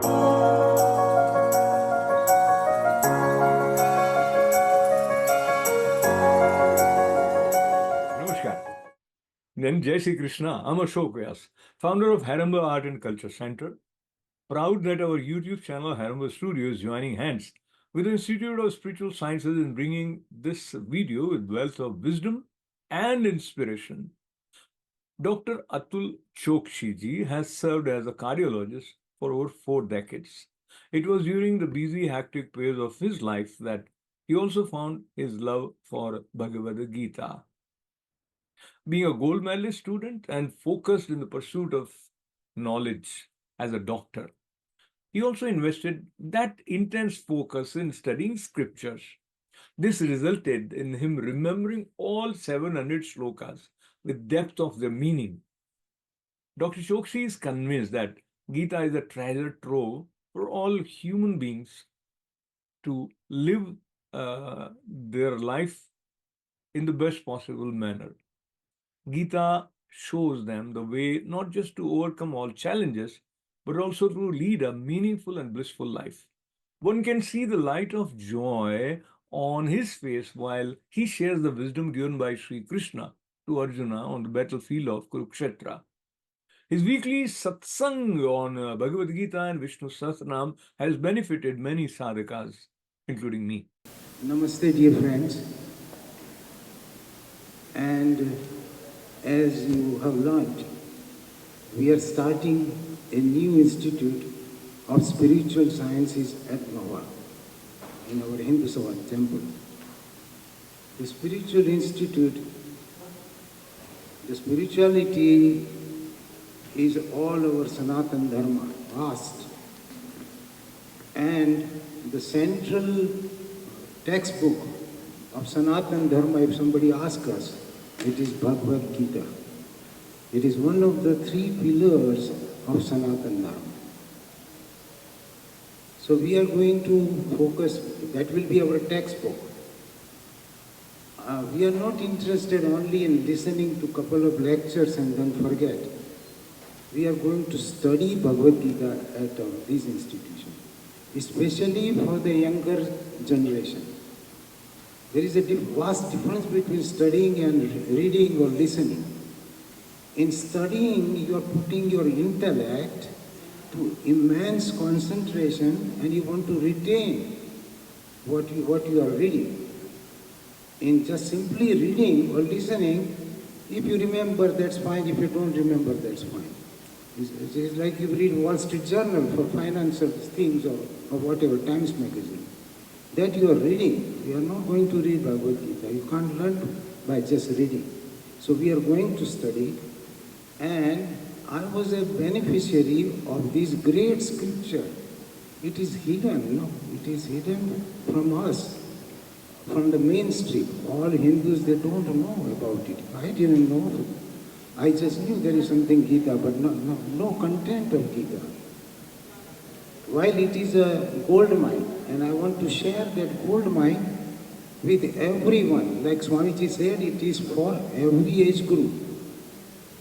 Namaskar. Then Jai Shri Krishna. I'm Ashok Vyas, founder of Haramba Art and Culture Center. Proud that our YouTube channel Haramba Studio is joining hands with the Institute of Spiritual Sciences in bringing this video with wealth of wisdom and inspiration. Dr. Atul Chokshi ji has served as a cardiologist for over 4 decades. It was during the busy, hectic phase of his life that he also found his love for Bhagavad Gita. Being a gold medalist student and focused in the pursuit of knowledge as a doctor, he also invested that intense focus in studying scriptures. This resulted in him remembering all 700 slokas with depth of their meaning. Dr. Chokshi is convinced that Gita is a treasure trove for all human beings to live their life in the best possible manner. Gita shows them the way not just to overcome all challenges, but also to lead a meaningful and blissful life. One can see the light of joy on his face while he shares the wisdom given by Sri Krishna to Arjuna on the battlefield of Kurukshetra. His weekly satsang on Bhagavad Gita and Vishnu Sahasranam has benefited many sadhakas, including me. Namaste, dear friends. And as you have learned, we are starting a new institute of spiritual sciences at Nova, in our Hindu Savat temple. The spiritual institute, the spirituality is all our Sanatana Dharma, past. And the central textbook of Sanatana Dharma, if somebody asks us, it is Bhagavad Gita. It is one of the 3 pillars of Sanatana Dharma. So we are going to focus, that will be our textbook. We are not interested only in listening to a couple of lectures and then forget. We are going to study Bhagavad Gita at this institution, especially for the younger generation. There is a vast difference between studying and reading or listening. In studying, you are putting your intellect to immense concentration and you want to retain what you are reading. In just simply reading or listening, if you remember, that's fine. If you don't remember, that's fine. It's like you read Wall Street Journal for financial things or whatever, Times Magazine. That you are reading. You are not going to read Bhagavad Gita. You can't learn by just reading. So we are going to study. And I was a beneficiary of this great scripture. It is hidden, no? It is hidden from us, from the mainstream. All Hindus, they don't know about it. I didn't know. I just knew there is something Gita, but no content of Gita. While it is a gold mine, and I want to share that gold mine with everyone. Like Swamiji said, it is for every age group.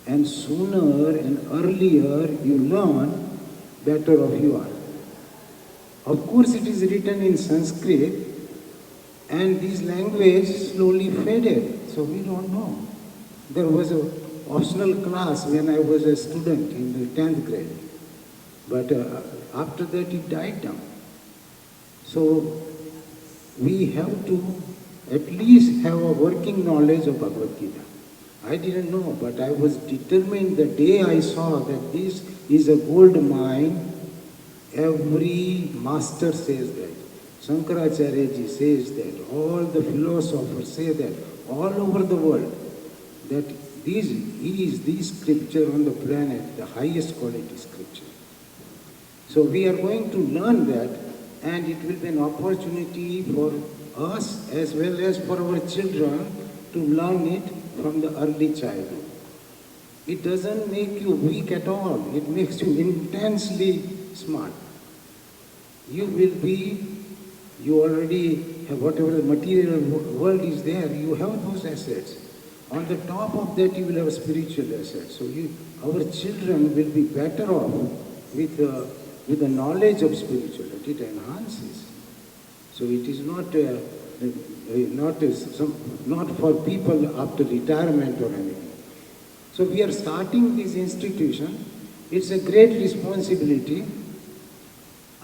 And sooner and earlier you learn, better off you are. Of course, it is written in Sanskrit, and this language slowly faded, so we don't know. There was a optional class when I was a student in the 10th grade, but after that it died down. So we have to at least have a working knowledge of Bhagavad Gita. I didn't know, but I was determined the day I saw that this is a gold mine. Every master says that. Shankaracharya ji says that. All the philosophers say that. All over the world. That this is the scripture on the planet, the highest quality scripture. So we are going to learn that, and it will be an opportunity for us as well as for our children to learn it from the early childhood. It doesn't make you weak at all. It makes you intensely smart. You already have whatever the material world is there, you have those assets. On the top of that, you will have spiritual assets. So our children will be better off with with the knowledge of spirituality, it enhances. So it is not for people after retirement or anything. So we are starting this institution. It's a great responsibility.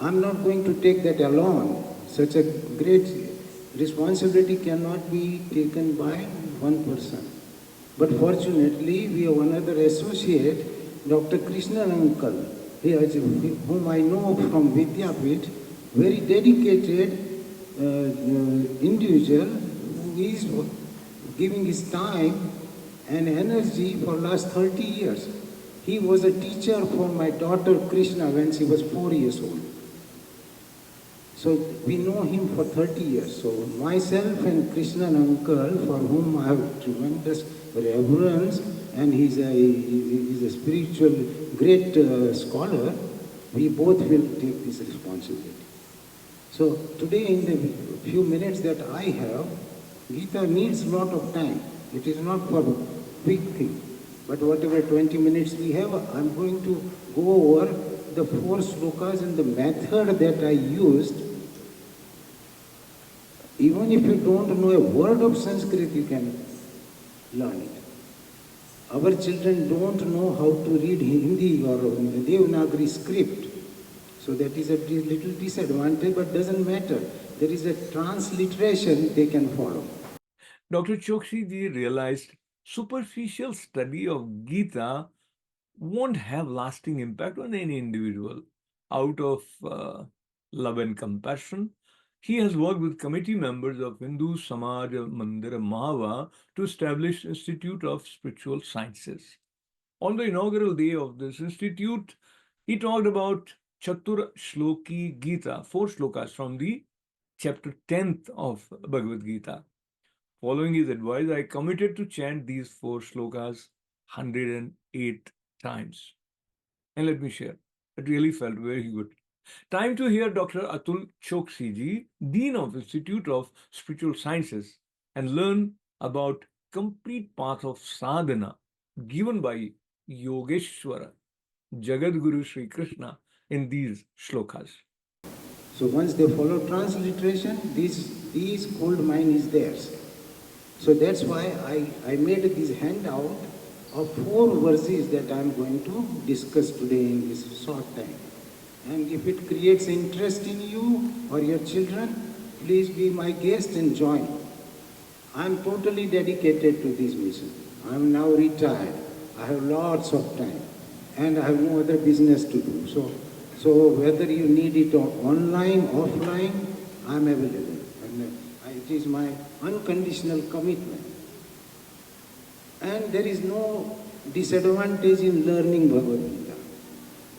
I'm not going to take that alone. Such a great responsibility cannot be taken by one person. But fortunately, we have another associate, Dr. Krishnan Uncle, whom I know from Vidyapit, very dedicated individual who is giving his time and energy for last 30 years. He was a teacher for my daughter Krishna when she was 4 years old. So we know him for 30 years. So myself and Krishnan Uncle, for whom I have tremendous reverence, and he's a spiritual great scholar, we both will take this responsibility. So today, in the few minutes that I have, Gita needs a lot of time. It is not for quick thing. But whatever 20 minutes we have, I'm going to go over the 4 slokas and the method that I used. Even if you don't know a word of Sanskrit, you can learn it. Our children don't know how to read Hindi or Devanagari script. So that is a little disadvantage, but doesn't matter. There is a transliteration they can follow. Dr. Chokshi ji realized superficial study of Gita won't have lasting impact on any individual. Out of love and compassion, he has worked with committee members of Hindu Samaj Mandir Mahava to establish Institute of Spiritual Sciences. On the inaugural day of this institute, he talked about Chatur Shloki Gita, 4 shlokas from the chapter 10th of Bhagavad Gita. Following his advice, I committed to chant these 4 shlokas 108 times. And let me share, it really felt very good. Time to hear Dr. Atul Chokshi ji, Dean of Institute of Spiritual Sciences, and learn about complete path of sadhana given by Yogeshwara, Jagadguru Sri Krishna, in these shlokas. So once they follow transliteration, this gold mine is theirs. So that's why I made this handout of 4 verses that I am going to discuss today in this short time. And if it creates interest in you or your children, please be my guest and join. I am totally dedicated to this mission. I am now retired. I have lots of time and I have no other business to do. So whether you need it online, offline, I am available. And it is my unconditional commitment. And there is no disadvantage in learning Bhagavad Gita.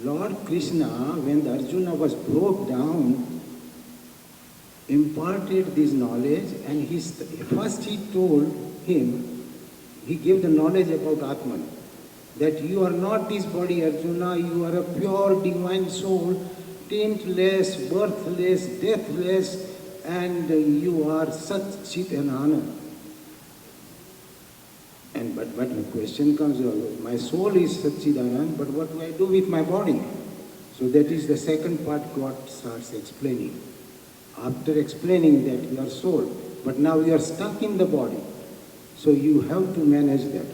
Lord Krishna, when Arjuna was broke down, imparted this knowledge, and first he told him, he gave the knowledge about Atman, that you are not this body, Arjuna, you are a pure divine soul, taintless, birthless, deathless, and you are Sat Chit and Anand. But the question comes, my soul is Satchidanand, but what do I do with my body? So that is the second part God starts explaining. After explaining that you are soul, but now you are stuck in the body. So you have to manage that.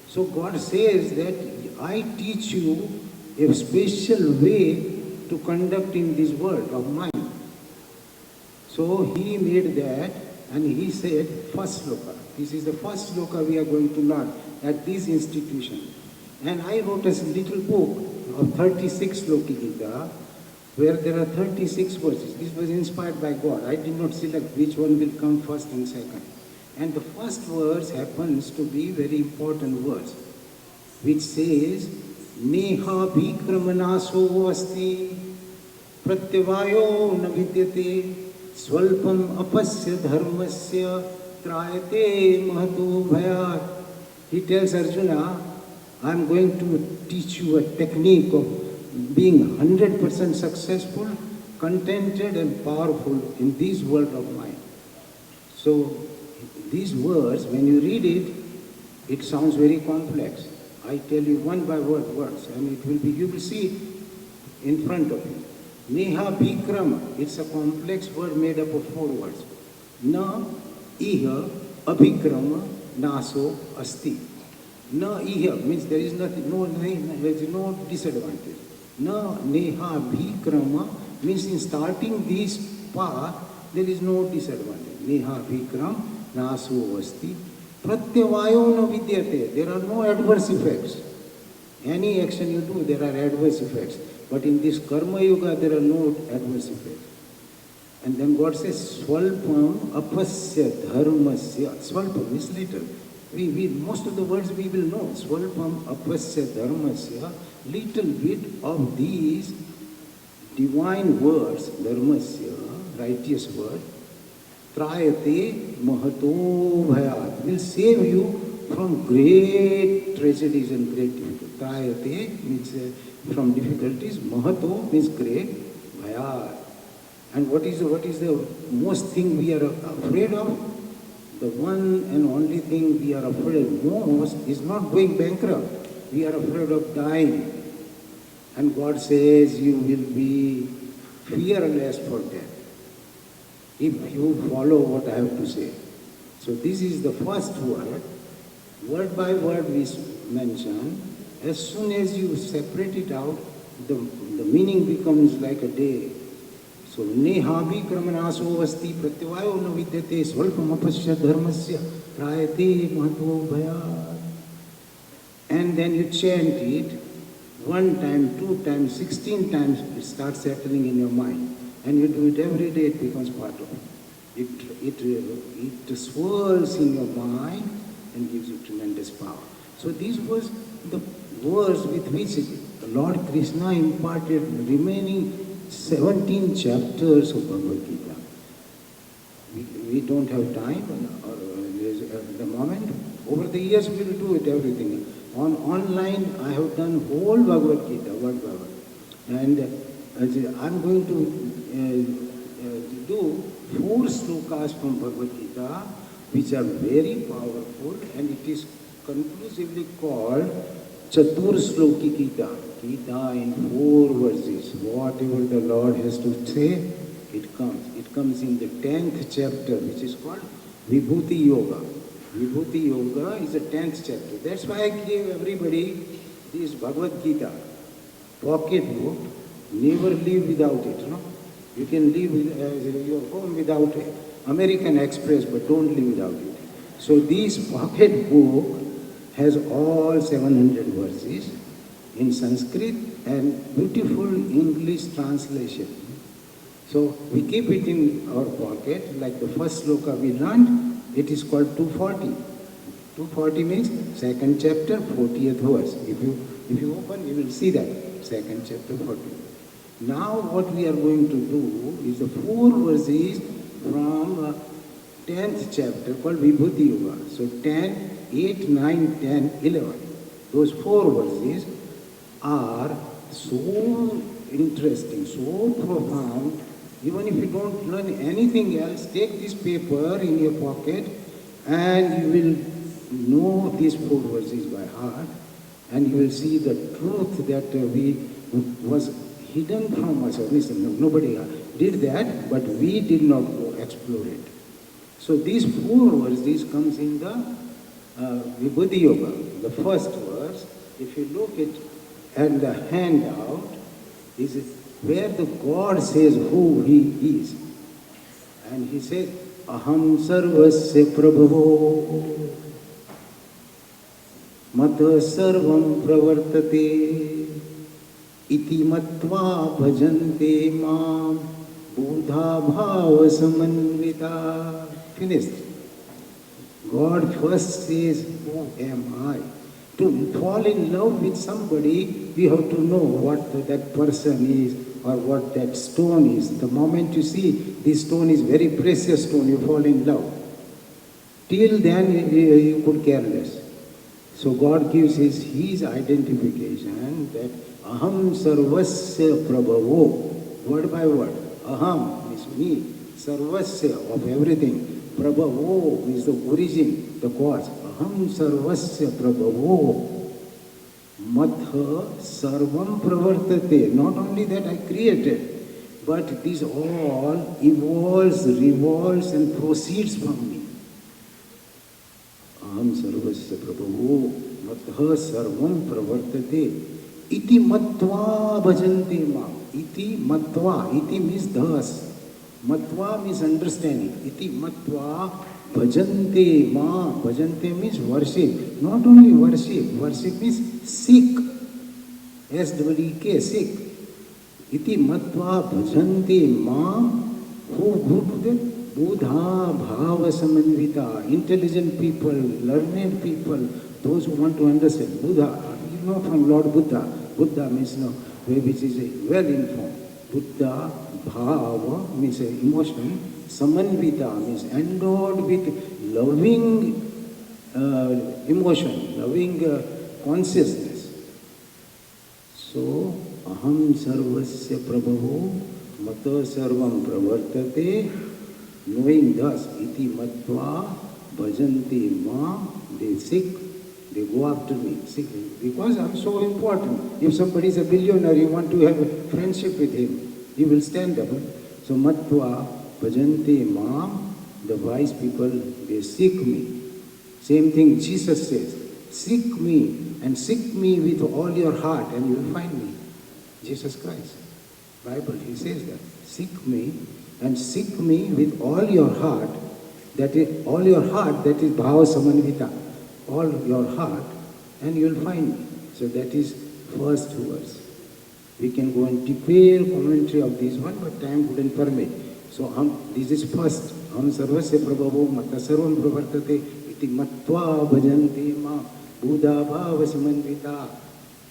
So God says that I teach you a special way to conduct in this world of mine. So he made that and he said, first sloka. This is the first sloka we are going to learn at this institution. And I wrote a little book of 36 Sloki Gita, where there are 36 verses. This was inspired by God. I did not select which one will come first and second. And the first verse happens to be very important verse, which says, Neha bhikramanaso asti pratyavayo na vidyate swalpam apasya dharmasya trayate mahato bhayat. He tells Arjuna, I am going to teach you a technique of being 100% successful, contented and powerful in this world of mine. So these words, when you read it, it sounds very complex. I tell you one by word words, and it will be, you will see in front of you. Neha Bhikrama, it's a complex word made up of 4 words. Na, Iha, Abhikrama, Naso, Asti. Na, Iha means there is nothing, there is no disadvantage. Na, Neha Bhikrama means in starting this path, there is no disadvantage. Neha Bhikram, Naso, Asti. Pratyavayo na vidyate, there are no adverse effects. Any action you do, there are adverse effects. But in this Karma Yoga, there are no adverse effects. And then God says, Swalpam apasya dharmasya. Swalpam is little. Most of the words we will know. Swalpam apasya dharmasya. Little bit of these divine words, dharmasya, righteous word, trayate mahato bhayat, will save you from great tragedies and great difficulties. Trayate means from difficulties, mahato means great, bhayat. And what is the most thing we are afraid of? The one and only thing we are afraid most is not going bankrupt. We are afraid of dying. And God says you will be fearless for death if you follow what I have to say. So this is the first word. Word by word we mention. As soon as you separate it out, the meaning becomes like a day. So nehabi kramanaso asti pratyavayo na vidyate svalpamapasya dharmasya prayate mahato bhayat. And then you chant it 1 time, 2 times, 16 times, it starts settling in your mind. And you do it every day, it becomes part of it. It swirls in your mind and gives you tremendous power. So these was the words with which the Lord Krishna imparted the remaining 17 chapters of Bhagavad Gita. We don't have time at the moment. Over the years we will do it, everything. Online I have done whole Bhagavad Gita, word by word. And I'm going to do 4 slokas from Bhagavad Gita, which are very powerful, and it is conclusively called Chatur Sloki Gita. Gita in 4 verses. Whatever the Lord has to say, it comes. It comes in the 10th chapter, which is called Vibhuti Yoga. Vibhuti Yoga is the 10th chapter. That's why I gave everybody this Bhagavad Gita pocket book. Never leave without it. No? You can leave your home without American Express, but don't leave without it. So this pocket book has all 700 verses in Sanskrit and beautiful English translation. So we keep it in our pocket, like the first sloka we learned. It is called 240. 240 means 2nd chapter, 40th verse. If you open, you will see that. 2nd chapter, 40. Now what we are going to do is the 4 verses from 10th chapter called Vibhuti Yoga. So 10, 8, 9, 10, 11. Those 4 verses are so interesting, so profound. Even if you don't learn anything else, take this paper in your pocket and you will know these 4 verses by heart, and you will see the truth that was hidden from us. Listen, nobody did that, but we did not explore it. So these 4 verses comes in the Vibhuti Yoga. The first verse, if you look at the handout, is where the God says who He is. And He says, Aham sarvasya prabhavo mata sarvam pravartate iti matva bhajante mam buddha bhava samanvita. Finished. God first says, who am I? To fall in love with somebody, we have to know what that person is or what that stone is. The moment you see this stone is very precious stone, you fall in love. Till then, you could care less. So God gives his identification that Aham Sarvasya Prabhavo, word by word. Aham is me, Sarvasya of everything. Prabhavo is the origin, the cause. Aham Sarvasya Prabhavo Matha sarvam pravartate. Not only that I created, but this all evolves, revolves and proceeds from me. Aham sarvasya prabhu matha sarvam pravartate. Iti matva bhajante mam. Iti matva. Iti means thus. Matva means understanding. Iti matva bhajante ma. Bhajante means worship. Not only worship. Worship means seek. S-E-E-K, seek. Iti matva bhajante ma. Who do that? Buddha bhava samanvita. Intelligent people, learned people, those who want to understand. Buddha, you know from Lord Buddha. Buddha means which is well informed. Buddha bhava means emotion. Samanvita means endowed with loving emotion, loving consciousness. So, aham sarvasya prabhavo mata sarvam pravartate, knowing thus, iti matva bhajanti ma, they seek, they go after me, seek me, because I'm so important. If somebody is a billionaire, you want to have a friendship with him, he will stand up. So matva bhajanti ma, the wise people, they seek me. Same thing Jesus says, seek me and seek me with all your heart and you will find me. Jesus Christ. Bible, he says that. Seek me and seek me with all your heart. That is all your heart, that is bhava samanvita. All your heart and you will find me. So that is first verse. We can go and detail commentary of this one, but time wouldn't permit. So this is first. Ham sarvasya prabhavo mata sarvam pravartate iti matva bhajanti ma buddha bhava samanvita.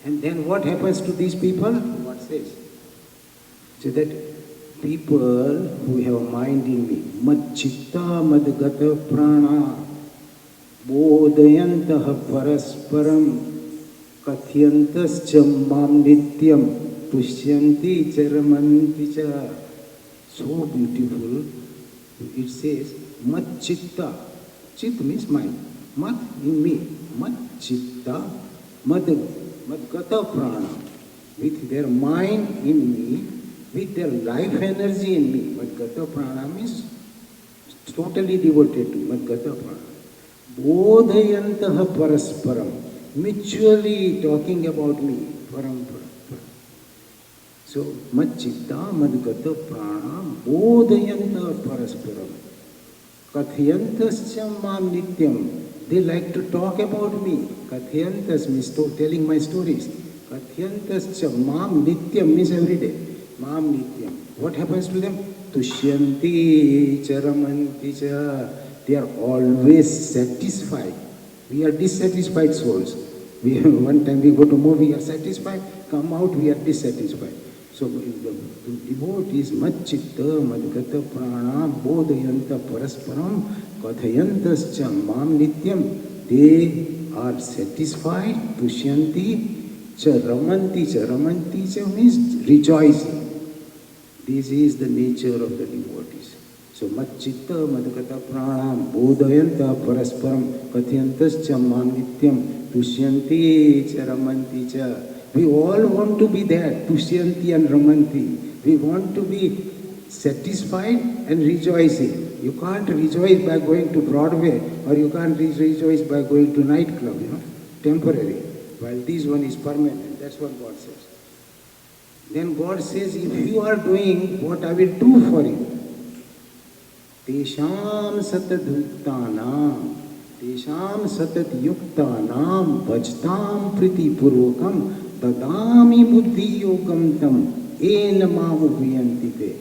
And then what happens to these people? What says? So that people who have mind in me, mad chitta mad gata prana bodhayantaha parasparam kathyantascha mam nityam tushyanti charamanti cha. So beautiful. It says, mat chitta. Chit means mind. Mat in me. Mat chitta. Mad gata prana. With their mind in me, with their life energy in me. Mad gata prana means totally devoted to Mad gata prana. Bodhayantaha parasparam. Mutually talking about me. Parampara. So, mad chitta, mad gata prana, bodhayanta parasparam. Kathyantascha mam nityam. They like to talk about me. Kathyantas means telling my stories. Kathyantascha mam nityam means every day. Mam nityam. What happens to them? Tushyanti charamanti cha. They are always satisfied. We are dissatisfied souls. One time we go to movie, we are satisfied. Come out, we are dissatisfied. So the devotees mad chitta mad gata prana bodhayanta parasparam kathayantascha mam nityam. They are satisfied. Tushyanti cha ramanti cha. Ramanti cha means rejoicing. This is the nature of the devotees. So mad chitta mad gata prana bodhayanta parasparam kathayantascha mam nityam tushyanti cha ramanti cha. We all want to be there, Tushyanti and Ramanti. We want to be satisfied and rejoicing. You can't rejoice by going to Broadway, or you can't rejoice by going to nightclub, temporary. While this one is permanent, that's what God says. Then God says, if you are doing what I will do for you, Tesham satat yuktanam, Tesham satat yuktanam, bhajtam priti purvakam, Dadami buddhi yogam tam ena mamuhyantite.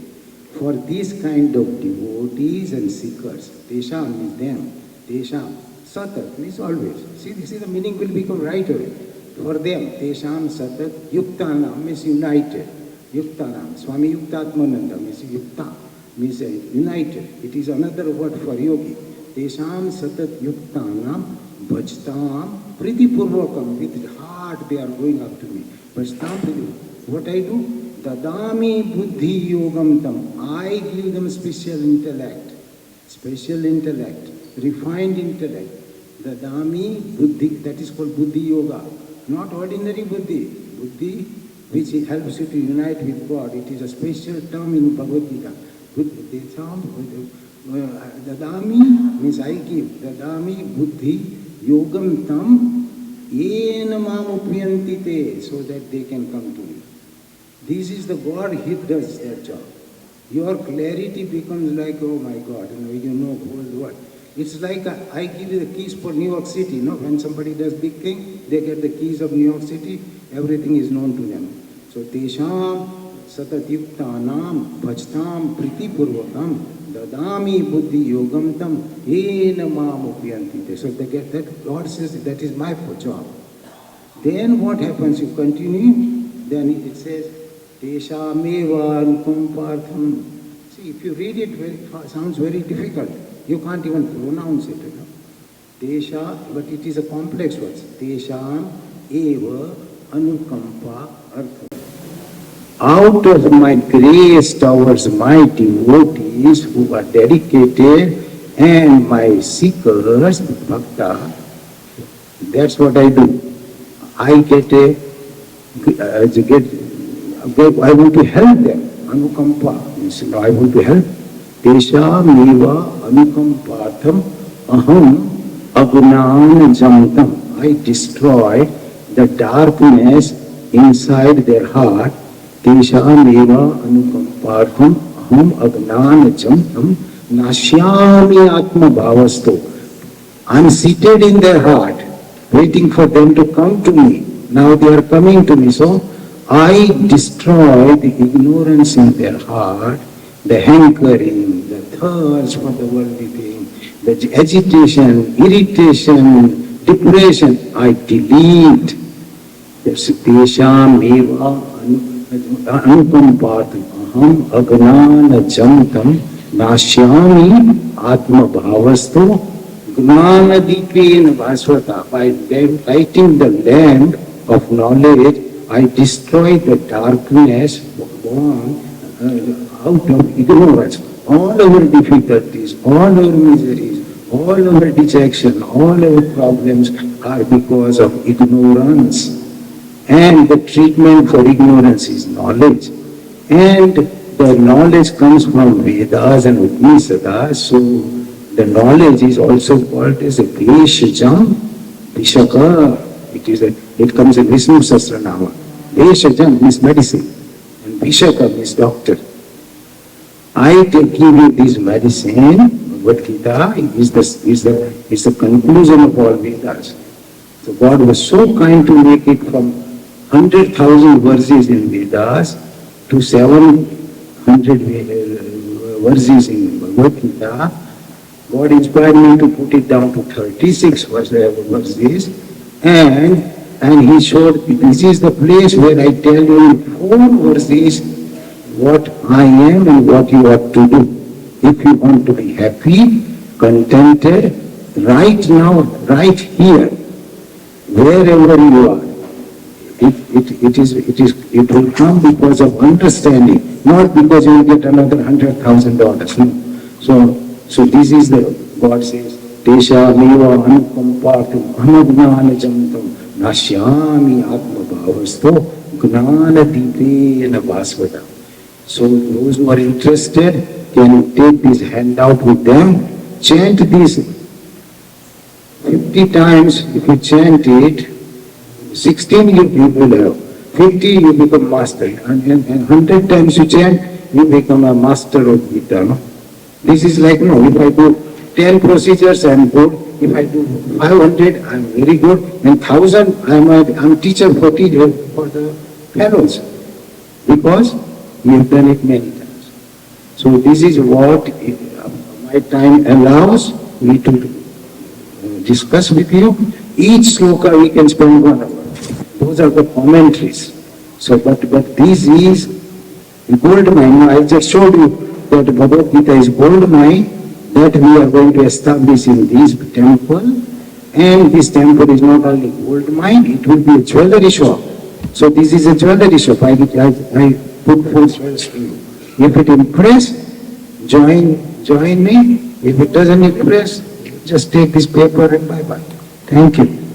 For this kind of devotees and seekers, Tesham means them, Tesham, Satat means always. See, this is the meaning will become right away. For them, Tesham Satat, Yuktanam means united. Yuktanam, Swami Yuktatmananda means Yukta, means united. It is another word for yogi. Tesham Satat Yuktanam, Bhajtam, Priti Purvakam, with heart they are going up to me. Bhajtam Priti, what I do? Dadami Buddhi Yogam Tam, I give them special intellect, refined intellect. Dadami Buddhi, that is called Buddhi Yoga. not ordinary buddhi. Buddhi which helps you to unite with God. It is a special term in Bhagavad Gita. Dadami means I give. Dadami buddhi yogam tam yena mam upyanti te, so that they can come to you. This is the God, He does that job. Your clarity becomes like, oh my God, you know whole world. It's like I give you the keys for New York City. No, when somebody does big thing, they get the keys of New York City. Everything is known to them. So tesham satatyuktanam bhajtam pritipurvakam dadami buddhi yogam tam ena mam upyanti. So they get that. God says that is my job. Then what happens? You continue. Then it says teshameva anukampartham. See, if you read it, it sounds very difficult. You can't even pronounce it. Tesha, but it is a complex word. Tesham eva anukampa artham. Out of my grace towards my devotees who are dedicated and my seekers, bhakta, that's what I do. I want to help them. Anukampa means, I want to help. Tesha meva anukampatham aham agunan jamtam. I destroy the darkness inside their heart. Tesha meva anukampatham aham agnan jamtam nashyami atma bhavasto. I am seated in their heart, waiting for them to come to me. Now they are coming to me. So I destroy the ignorance in their heart, the hankering, the thirst for the worldly thing, the agitation, irritation, depression. I delete. Tesham eva anukampatam aham agnana jantam nashyami atma bhavastu gnana dipena vasvata. By lighting the lamp of knowledge, I destroy the darkness born out of ignorance. All our difficulties, all our miseries, all our dejection, all our problems are because of ignorance. And the treatment for ignorance is knowledge. And the knowledge comes from Vedas and Upanishads. So the knowledge is also called as a Veshajam, Vishaka. It comes in Vishnu Sahasranama. Veshajam means medicine, and Vishaka means doctor. I give you this medicine. Bhagavad Gita is the conclusion of all Vedas. So God was so kind to make it from 100,000 verses in Vedas to 700 verses in Bhagavad Gita. God inspired me to put it down to 36 verses, and He showed this is the place where I tell you in 4 verses what I am and what you ought to do. If you want to be happy, contented, right now, right here, wherever you are, it will come because of understanding, not because you will get another $100,000. No. So this is the, God says, Tesha meva anukampatham anagnana jantam nashyami atma bhavasto gnana dipena vasvata. So those who are interested can take this handout with them, chant this 50 times. If you chant it, 16 you will have, 50 you become master, and 100 times you chant, you become a master of Gita. No? This is like, no, if I do 10 procedures, I am good. If I do 500, I am very good. And 1000, I am teacher for the fellows. Because we have done it many times. So this is what my time allows me to discuss with you. Each sloka we can spend 1 hour. Those are the commentaries. So, but this is gold mine. Now, I just showed you that Bhagavad Gita is gold mine that we are going to establish in this temple. And this temple is not only gold mine, it will be a jewelry shop. So this is a jewelry shop. I put full jewels to you. If it impress, join me. If it doesn't impress, just take this paper and bye-bye. Thank you.